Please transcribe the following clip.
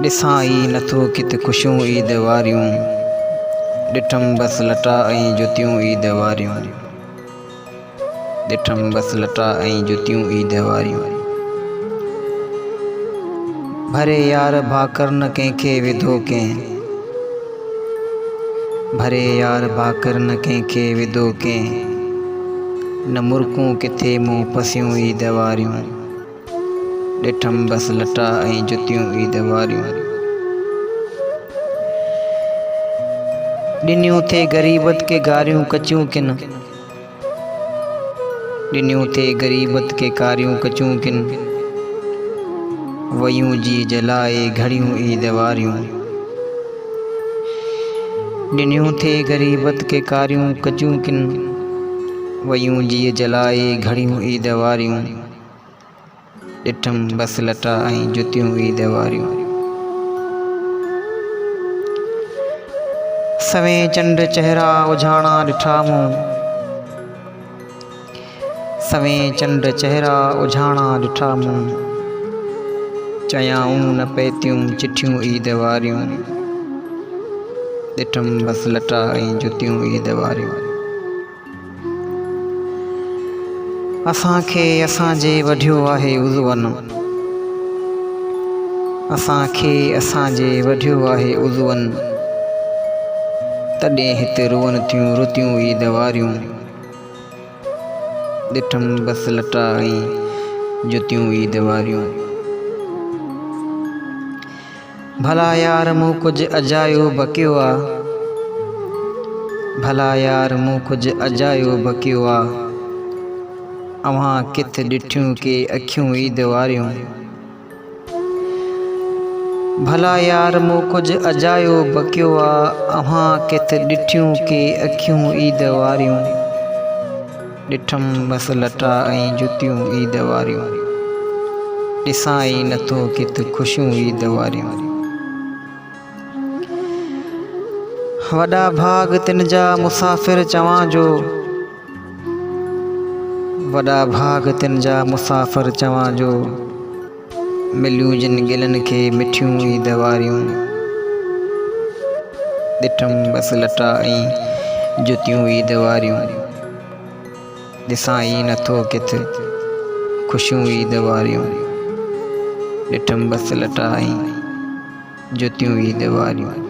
ॾिसां ई नथो किथे ख़ुशियूं ईद वारियूं, ॾिठमि बसि लटा ऐं जुतियूं ईद वारियूं, ॾिठमि बसि लटा ऐं जुतियूं ईद वारियूं। भरे यार भाकर न कंहिंखे विधो कंहिं, भरे यार भाकर न कंहिंखे विधो कंहिं, न मुर्कूं किथे मूं पसियूं ईद वारियूं, ॾिठमि बसि लटा ऐं जुतियूं ईद वारियूं। ॾिनियूं थे ग़रीबत के गारियूं कचियूं किन, ॾिनियूं थे ग़रीबत के कारियूं कचियूं किन, वयूं जी जलाए घड़ियूं ईद वारियूं, ॾिनियूं थे ग़रीबत के कारियूं कचियूं किन, वयूं जी जलाए घड़ियूं ईद वारियूं, ॾिठमि बसि लटा ऐं जुतियूं ईद वारियूं। सवें चंड चहिरा उझाणा ॾिठा मूं, सवें चंड चहिरा उझाणा ॾिठा मूं, चयाऊं न पैतियूं चिठियूं ईद वारियूं, ॾिठमि बसि लटा ऐं जुतियूं ईद वारियूं। असांखे असांजे वढियो आहे उज़वन, असांखे असांजे वढियो आहे उज़वन, तॾहिं हिते रुअन थियूं रुतियूं ईद वारियूं, ॾिठमि बसि लटा ऐं जुतियूं ईद वारियूं। भला यार मूं कुझु अजायो बकियो आ, भला यार मूं कुझु अजायो बकियो आ, अव्हां किथ ॾिठियूं के अखियूं ईद वारियूं, भला यार मूं कुझु अजायो बकियो आ, अव्हां किथ ॾिठियूं के अखियूं ईद वारियूं, ॾिठमि बसि लटा ऐं जुतियूं ईद वारियूं, ॾिसां ई नथो किथ ख़ुशियूं ईद वारियूं। वॾा भाग तिन जा मुसाफ़िर चवां जो, वॾा भाग तिन जा मुसाफ़िर चवां जो, मिलियूं जिन गिलनि खे मिठियूं ईद वारियूं, ॾिठमि बसि लटा ऐं जुतियूं ईद वारियूं, ॾिसां ई नथो किथे ख़ुशियूं ईद वारियूं, ॾिठमि बसि लटा ऐं जुतियूं ईद वारियूं।